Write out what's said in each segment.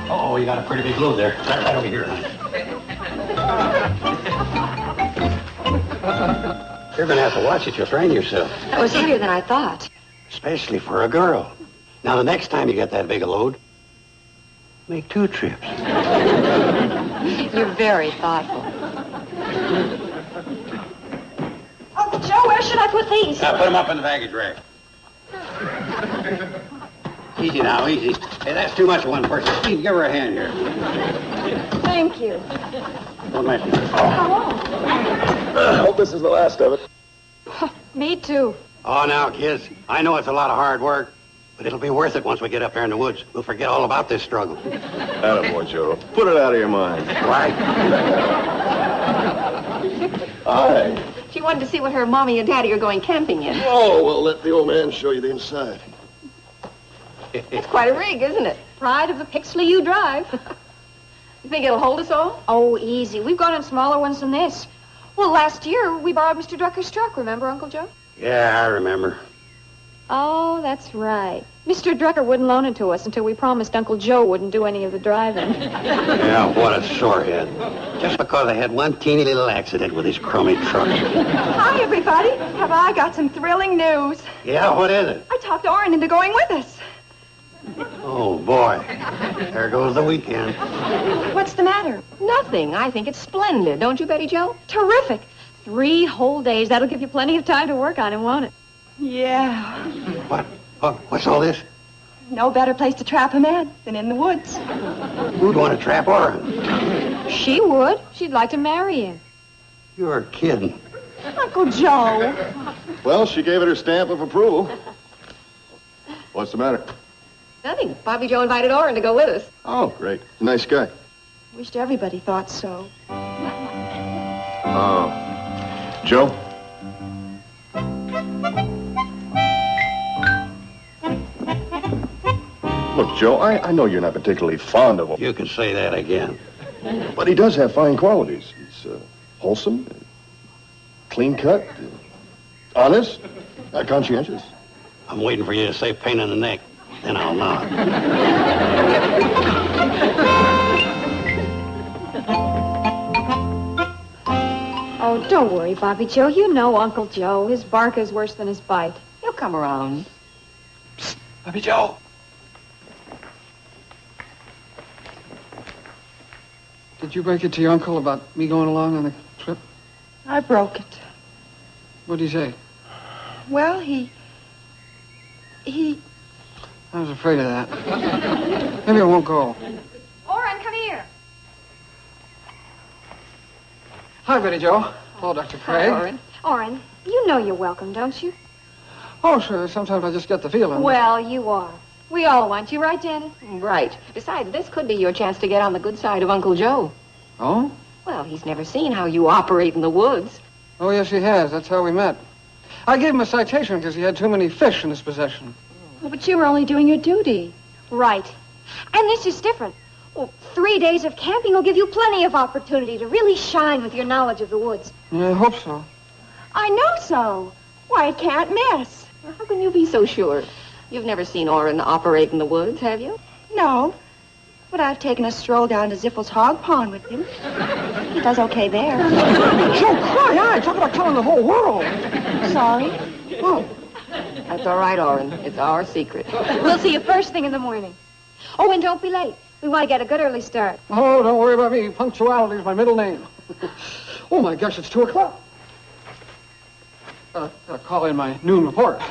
Oh, you got a pretty big load there. Right over here. You're going to have to watch it. You'll strain yourself. That was heavier than I thought. Especially for a girl. Now, the next time you get that big a load, make 2 trips. You're very thoughtful. Uncle Joe, where should I put these? Now, put them up in the baggage rack. Easy now, easy. Hey, that's too much of one person. Steve, give her a hand here. Thank you. Don't mess me. I hope this is the last of it. Me too. Oh, now, kids, I know it's a lot of hard work, but it'll be worth it once we get up there in the woods. We'll forget all about this struggle. Attaboy, Joe. Put it out of your mind. Right? Hi. She wanted to see what her mommy and daddy are going camping in. Oh, well, let the old man show you the inside. It's quite a rig, isn't it? Pride of the Pixley you drive. You think it'll hold us all? Oh, easy. We've gone in smaller ones than this. Well, last year we borrowed Mr. Drucker's truck, remember, Uncle Joe? Yeah, I remember. Oh, that's right. Mr. Drucker wouldn't loan it to us until we promised Uncle Joe wouldn't do any of the driving. Yeah, what a sorehead. Just because I had one teeny little accident with his crummy truck. Hi, everybody. Have I got some thrilling news? Yeah, what is it? I talked Orrin into going with us. Oh, boy. There goes the weekend. What's the matter? Nothing. I think it's splendid. Don't you, Betty Jo? Terrific. 3 whole days. That'll give you plenty of time to work on him, won't it? Yeah. What? What's all this? No better place to trap a man than in the woods. Who'd want to trap Orrin? She would. She'd like to marry him. You're kidding. Uncle Joe. Well, she gave it her stamp of approval. What's the matter? Nothing. Bobby Joe invited Orrin to go with us. Oh, great. Nice guy. Wished everybody thought so. Joe? Look, Joe, I know you're not particularly fond of him, You can say that again. but he does have fine qualities. He's wholesome, clean-cut, honest, conscientious. I'm waiting for you to say pain in the neck. Then I'll nod. Oh, don't worry, Bobby Joe. You know Uncle Joe. His bark is worse than his bite. He'll come around. Bobby Joe. Did you break it to your uncle about me going along on the trip? I broke it. What'd he say? Well, he... I was afraid of that. Maybe I won't go. Orrin, come here. Hi, Betty Jo. Hello, Dr. Craig. Orrin. Orrin, you know you're welcome, don't you? Oh, sure. Sometimes I just get the feeling. Well, you are. We all want you, right, Janet? Right. Besides, this could be your chance to get on the good side of Uncle Joe. Oh? Well, he's never seen how you operate in the woods. Oh, yes, he has. That's how we met. I gave him a citation because he had too many fish in his possession. Well, but you were only doing your duty. Right. And this is different. Well, 3 days of camping will give you plenty of opportunity to really shine with your knowledge of the woods. Yeah, I hope so. I know so. Why, it can't miss. How can you be so sure? You've never seen Orrin operate in the woods, have you? No. But I've taken a stroll down to Ziffel's hog pond with him. He does okay there. Joe, cry out. Talk about telling the whole world. Sorry. Oh. That's all right, Orrin. It's our secret. We'll see you first thing in the morning. Oh, and don't be late. We want to get a good early start. Oh, don't worry about me. Punctuality is my middle name. Oh, my gosh, it's 2 o'clock. Gotta call in my noon report.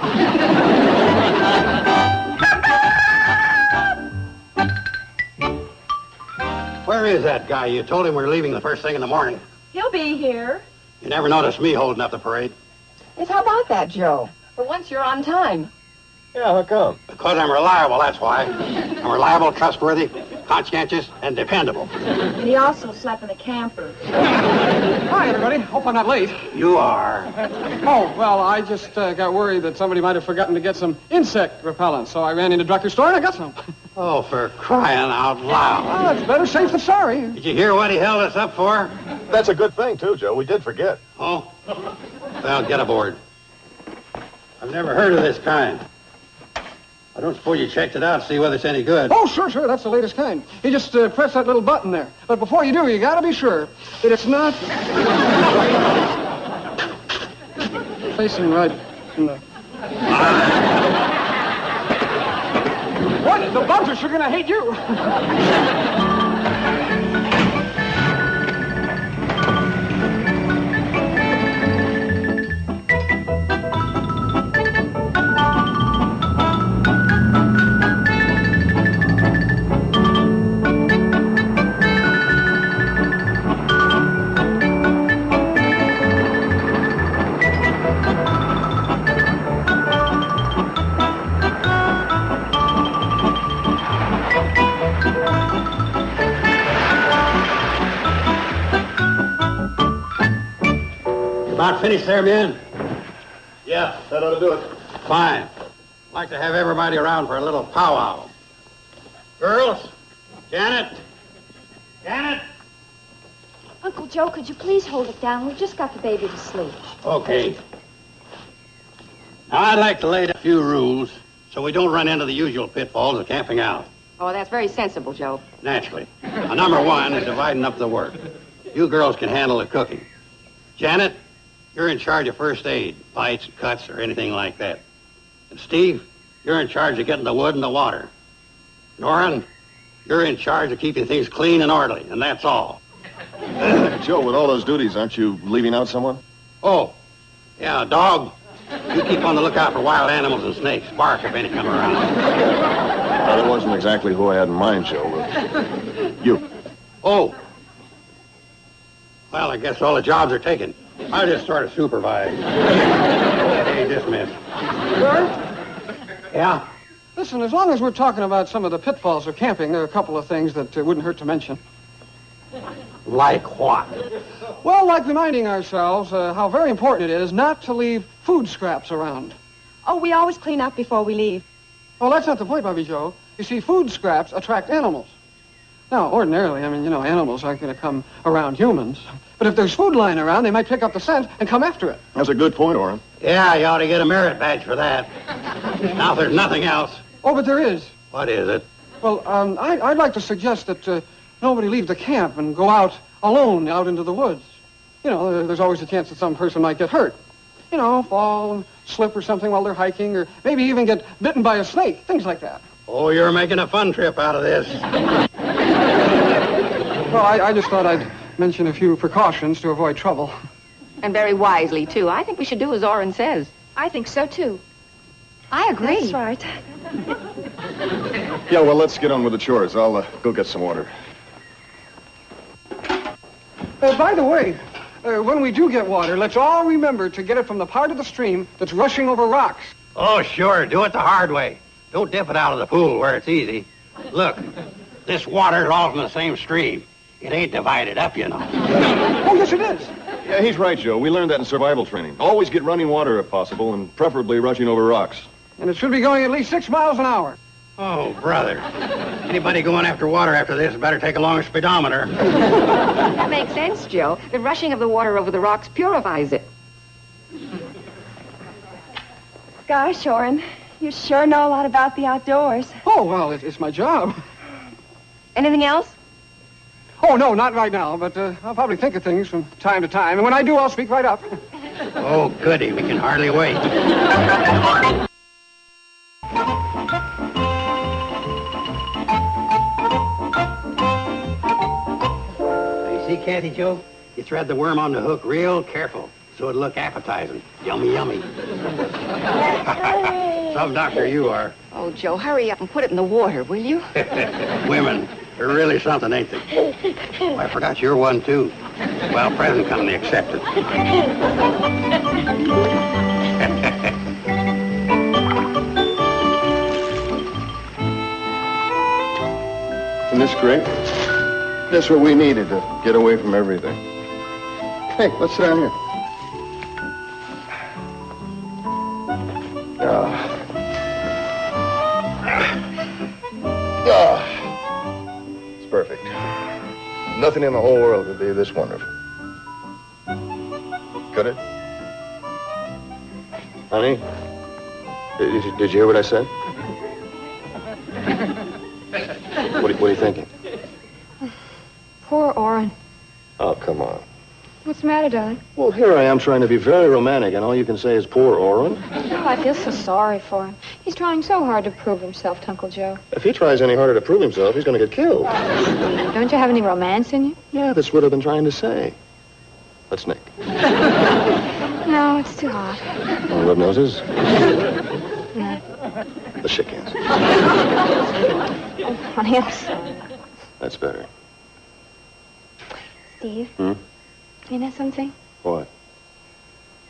Where is that guy? You told him we're leaving the first thing in the morning. He'll be here. You never noticed me holding up the parade. Yes, how about that, Joe? For once you're on time. Yeah, how come? Because I'm reliable, that's why. I'm reliable, trustworthy, conscientious, and dependable. And he also slept in the camper. Hi, everybody. Hope I'm not late. You are. Oh, well, I just got worried that somebody might have forgotten to get some insect repellent, so I ran into Drucker's store and I got some. Oh, for crying out loud. Well, that's better safe than sorry. Did you hear what he held us up for? That's a good thing, too, Joe. We did forget. Oh? Well, get aboard. I've never heard of this kind. I don't suppose you checked it out to see whether it's any good. Oh, sure. That's the latest kind. You just press that little button there. But before you do, you gotta be sure that it's not... facing right in the... What? The bumpers are gonna hate you. About finished there, men? Yeah, that ought to do it. Fine. I'd like to have everybody around for a little powwow. Girls? Janet? Janet? Uncle Joe, could you please hold it down? We've just got the baby to sleep. Okay. Now, I'd like to lay down a few rules so we don't run into the usual pitfalls of camping out. Oh, that's very sensible, Joe. Naturally. Now, number one is dividing up the work. You girls can handle the cooking. Janet, you're in charge of first aid, bites, cuts, or anything like that. And Steve, you're in charge of getting the wood and the water. Norrin, you're in charge of keeping things clean and orderly, and that's all. Joe, with all those duties, aren't you leaving out someone? Oh, yeah, dog. You keep on the lookout for wild animals and snakes. Bark if any come around. Well, that wasn't exactly who I had in mind, Joe. But you. Oh. Well, I guess all the jobs are taken. I'll just sort of supervise. Hey, dismissed. Sir? Yeah? Listen, as long as we're talking about some of the pitfalls of camping, there are a couple of things that wouldn't hurt to mention. Like what? Well, like reminding ourselves how very important it is not to leave food scraps around. Oh, we always clean up before we leave. Well, that's not the point, Bobby Joe. You see, food scraps attract animals. Now, ordinarily, animals aren't going to come around humans. But if there's food lying around, they might pick up the scent and come after it. That's a good point, Orrin. Yeah, you ought to get a merit badge for that. Now, if there's nothing else. Oh, but there is. What is it? Well, I'd like to suggest that nobody leave the camp and go out alone out into the woods. You know, there's always a chance that some person might get hurt. You know, fall and slip or something while they're hiking, or maybe even get bitten by a snake, things like that. Oh, you're making a fun trip out of this. Well, I just thought I'd mention a few precautions to avoid trouble. And very wisely, too. I think we should do as Orrin says. I think so, too. I agree. That's right. Yeah, well, let's get on with the chores. I'll go get some water. By the way, when we do get water, let's all remember to get it from the part of the stream that's rushing over rocks. Oh, sure. Do it the hard way. Don't dip it out of the pool where it's easy. Look, this water's all from the same stream. It ain't divided up, you know. Oh, yes, it is. Yeah, he's right, Joe. We learned that in survival training. Always get running water if possible, and preferably rushing over rocks. And it should be going at least 6 miles an hour. Oh, brother. Anybody going after water after this better take along a speedometer. That makes sense, Joe. The rushing of the water over the rocks purifies it. Gosh, Orrin, you sure know a lot about the outdoors. Oh, well, it's my job. Anything else? Oh, no, not right now, but I'll probably think of things from time to time. And when I do, I'll speak right up. Oh, goody. We can hardly wait. You see, Kathy Joe? You thread the worm on the hook real careful so it'll look appetizing. Yummy, yummy. Some doctor you are. Oh, Joe, hurry up and put it in the water, will you? Women, they're really something, ain't they? Oh, I forgot you're one, too. Well, present company accepted. Isn't this great? That's what we needed to get away from everything. Hey, let's sit down here. It's perfect. Nothing in the whole world could be this wonderful. Could it? Honey, did you hear what I said? are you thinking? Poor Orrin. Oh, come on. What's the matter, darling? Well, here I am trying to be very romantic, and all you can say is poor Orrin. Oh, I feel so sorry for him. He's trying so hard to prove himself to Uncle Joe. If he tries any harder to prove himself, he's going to get killed. Don't you have any romance in you? Yeah, that's what I've been trying to say. Let's Nick. No, it's too hot. Want rub noses? No. Let's shake hands. Oh, honey, I'm sorry. That's better. Steve? Hmm? You know something? What?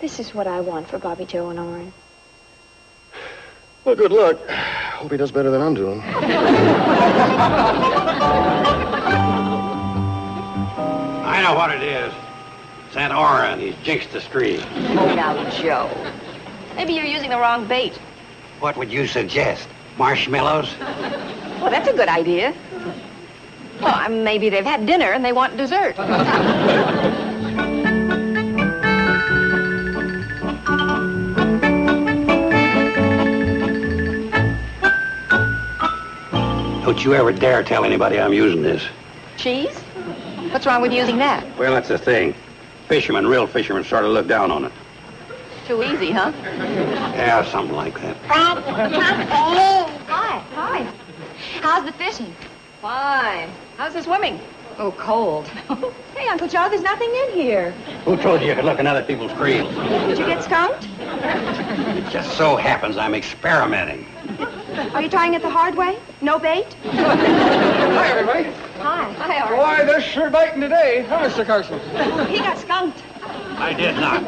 This is what I want for Bobby Joe and Orrin. Well, good luck. Hope he does better than I'm doing. I know what it is. It's Aunt Orrin. He's jinxed the stream. Oh, now, Joe. Maybe you're using the wrong bait. What would you suggest? Marshmallows? Well, that's a good idea. Well, maybe they've had dinner and they want dessert. Don't you ever dare tell anybody I'm using this. Cheese? What's wrong with using that? Well, that's the thing. Fishermen, real fishermen, sort of look down on it. Too easy, huh? Yeah, something like that. Hi. How's the fishing? Fine. How's the swimming? Oh, cold. Hey, Uncle Joe, there's nothing in here. Who told you you could look in other people's creels? Did you get skunked? It just so happens I'm experimenting. Are you trying it the hard way? No bait? Hi, everybody. Hi. Hi, Art. Boy, they're sure biting today, huh, Mr. Carson? He got skunked. I did not.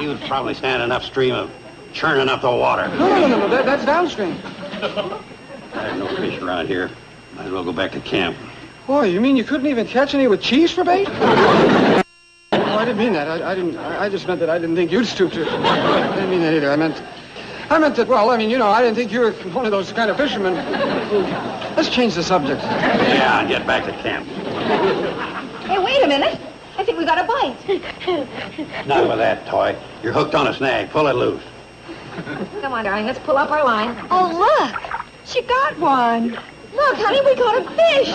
He was probably standing upstream of churning up the water. No. That's downstream. I have no fish around here. Might as well go back to camp. Boy, you mean you couldn't even catch any with cheese for bait? Oh, I didn't mean that. I just meant that I didn't think you'd stoop to. I didn't mean that either. I meant that, well, I didn't think you were one of those kind of fishermen. Let's change the subject. Yeah, and get back to camp. Hey, wait a minute. I think we got a bite. Not with that toy. You're hooked on a snag. Pull it loose. Come on, darling. Let's pull up our line. Oh, look. She got one. Look, honey, we caught a fish.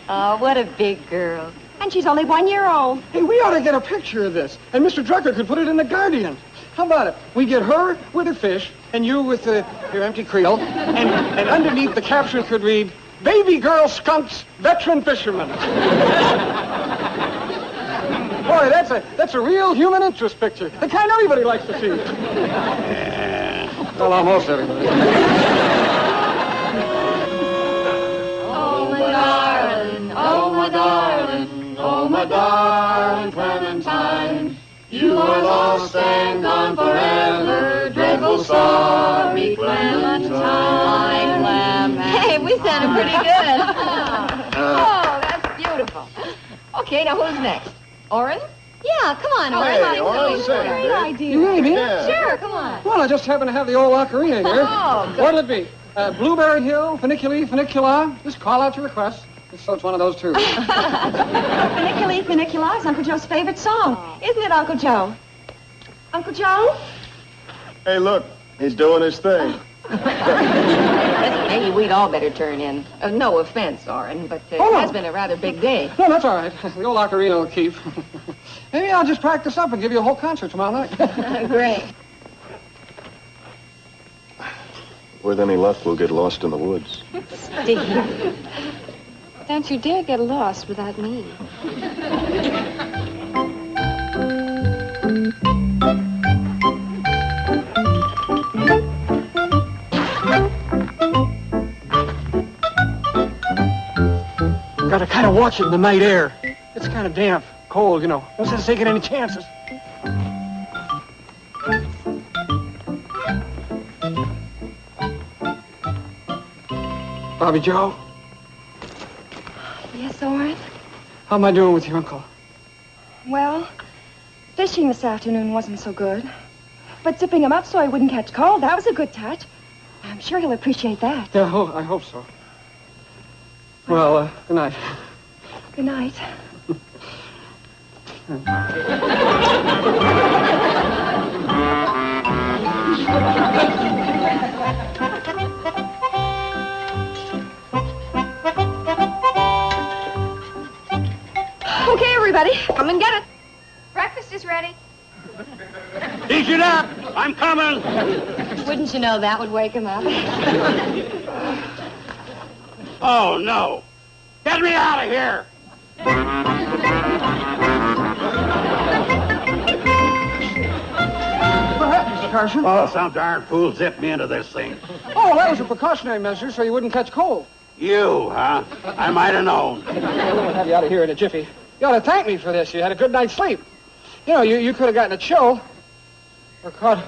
Oh, what a big girl. And she's only 1 year old. Hey, we ought to get a picture of this, and Mr. Drucker could put it in the Guardian. How about it? We get her with her fish, and you with your empty creel, and underneath the caption could read, "Baby girl skunks, veteran fisherman." Boy, that's a real human interest picture. The kind everybody likes to see. Well, almost everybody. Oh, my darling, oh, my darling, oh, my darling Clementine. You are lost and gone forever, dreadful sorry Clementine. Hey, we sounded pretty good. Oh, that's beautiful. Okay, now who's next? Orrin? Yeah, come on, Orrin. Hey, Orrin, say, Great babe. idea. You really mean it? Yeah. Sure, come on. Well, I just happen to have the old ocarina here. Oh, good. What'll it be? Blueberry Hill, Funicula? Just call out your request. So it's one of those two. Funicula is Uncle Joe's favorite song. Isn't it, Uncle Joe? Uncle Joe? Hey, look, he's doing his thing. Maybe we'd all better turn in. No offense, Orrin, but it has been a rather big day. No, that's all right. The old ocarina will keep. Maybe I'll just practice up and give you a whole concert tomorrow night. Great. With any luck, we'll get lost in the woods. Steve. Don't you dare get lost without me. Gotta kind of watch it in the night air. It's kind of damp, cold, you know. No sense taking any chances. Bobby Joe, Yes, Orrin? how am I doing with your uncle? Well, fishing this afternoon wasn't so good. But zipping him up so he wouldn't catch cold, that was a good touch. I'm sure he'll appreciate that. Yeah, I hope so. Well, good night. Good night. Come and get it. Breakfast is ready. Dish it up! I'm coming! Wouldn't you know that would wake him up? Oh, no. Get me out of here! What happened, Mr. Carson? Oh, some darn fool zipped me into this thing. Oh, that was a precautionary measure so you wouldn't catch cold. You, huh? I might have known. We'll have you out of here in a jiffy. You ought to thank me for this. You had a good night's sleep. You know, you could have gotten a chill or caught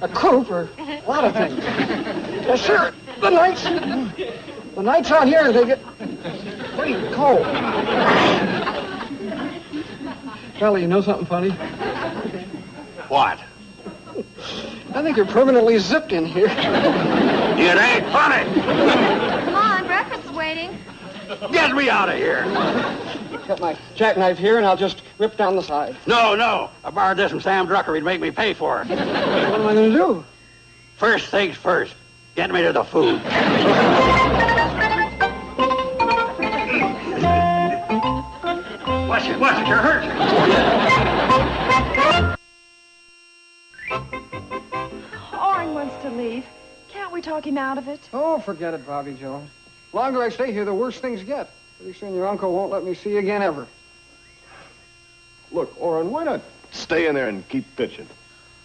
a croup or a lot of things. Yes, sir. The nights out here, they get pretty cold. Charlie, you know something funny? What? I think you're permanently zipped in here. It ain't funny. Come on, breakfast is waiting. Get me out of here. Got my jackknife here, and I'll just rip down the side. No. I borrowed this from Sam Drucker. He'd make me pay for it. What am I going to do? First things first. Get me to the food. Watch it. You're hurt. Oren wants to leave. Can't we talk him out of it? Oh, forget it, Bobby Jones. The longer I stay here, the worse things get. Pretty soon your uncle won't let me see you again ever. Look, Orrin, why not stay in there and keep pitching?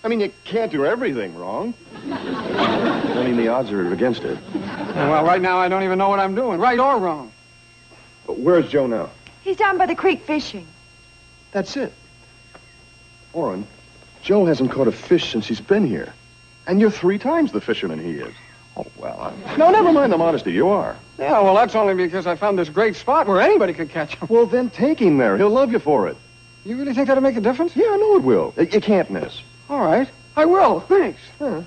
I mean, you can't do everything wrong. I mean, the odds are against it. Well, right now I don't even know what I'm doing, right or wrong. But where's Joe now? He's down by the creek fishing. That's it. Orrin, Joe hasn't caught a fish since he's been here. And you're 3 times the fisherman he is. Oh, well, no, never mind the modesty. You are. Yeah, well, that's only because I found this great spot where anybody could catch him. Well, then take him there. He'll love you for it. You really think that'll make a difference? Yeah, I know it will. You can't miss. All right. I will. Thanks. Hey,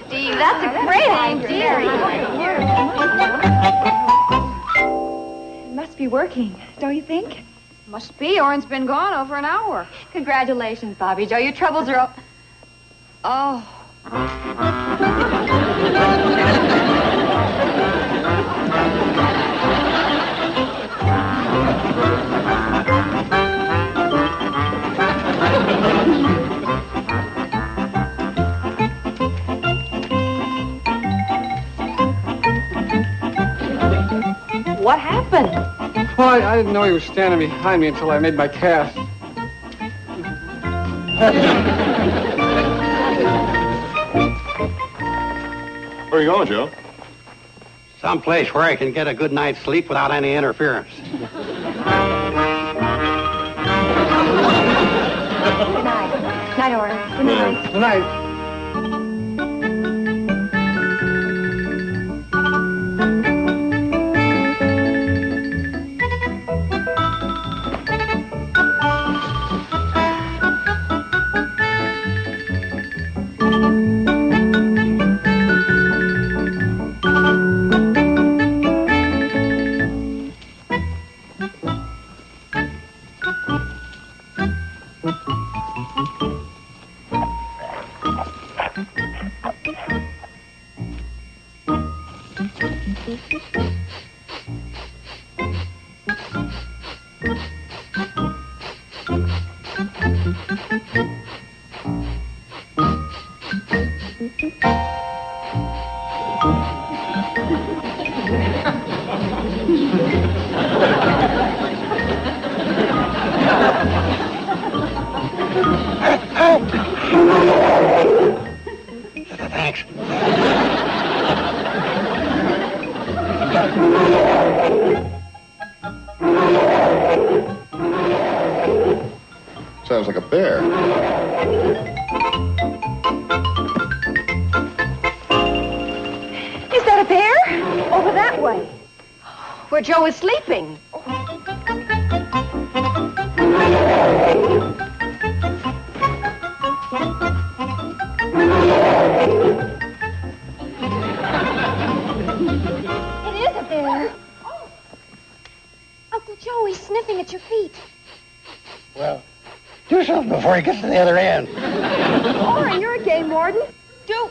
Steve, that's a great idea. It must be working, don't you think? Must be. Oren's been gone over an hour. Congratulations, Bobby Joe. Your troubles are... Oh. What happened? Well, I didn't know he was standing behind me until I made my cast. Where are you going, Joe? Someplace where I can get a good night's sleep without any interference. Good night. Night, Oren. Good night. Good night. Thanks. Sounds like a bear. Is that a bear? Over that way. Where Joe is sleeping. It is a bear. Oh. Uncle Joe, he's sniffing at your feet. Well, do something before he gets to the other end. Oren, you're a game warden. Do.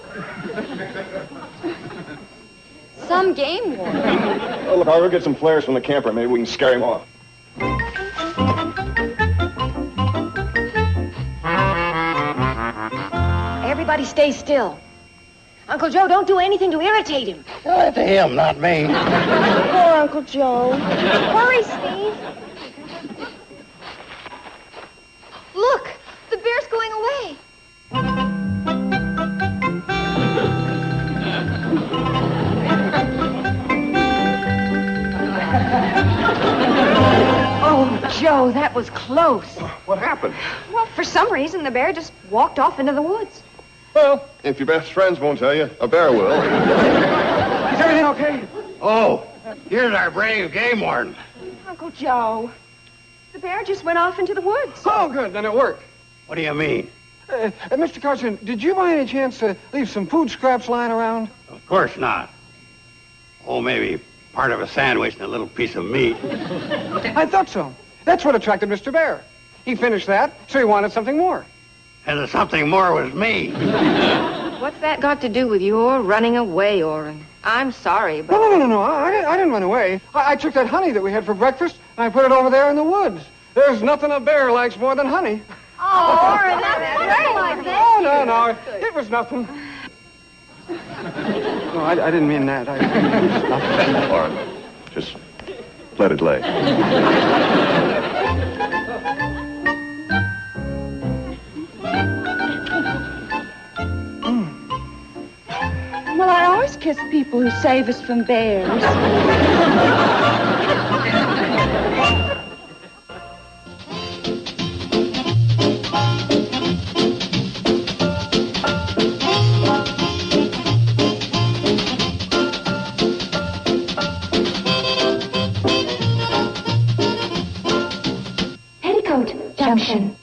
Some game war. Oh, look, I'll go get some flares from the camper. Maybe we can scare him off. Everybody stay still. Uncle Joe, don't do anything to irritate him. Tell it to him, not me. Poor Uncle Joe. Hurry, Steve. Look, the bear's going away. Oh, Joe, that was close. What happened? Well, for some reason, the bear just walked off into the woods. Well, if your best friends won't tell you, a bear will. Is everything okay? Oh, here's our brave game warden. Uncle Joe. The bear just went off into the woods. Oh, good. Then it worked. What do you mean? Mr. Carson, did you by any chance leave some food scraps lying around? Of course not. Oh, maybe part of a sandwich and a little piece of meat. I thought so. That's what attracted Mr. Bear. He finished that, so he wanted something more. And the something more was me. What's that got to do with your running away, Orrin? I'm sorry, but... No. I didn't run away. I took that honey that we had for breakfast, and I put it over there in the woods. There's nothing a bear likes more than honey. Oh, Orrin, that's very like that. Oh, no. It was nothing. No, I didn't mean that. Nothing. All right. Just let it lay. Well, I always kiss people who save us from bears. Petticoat Junction.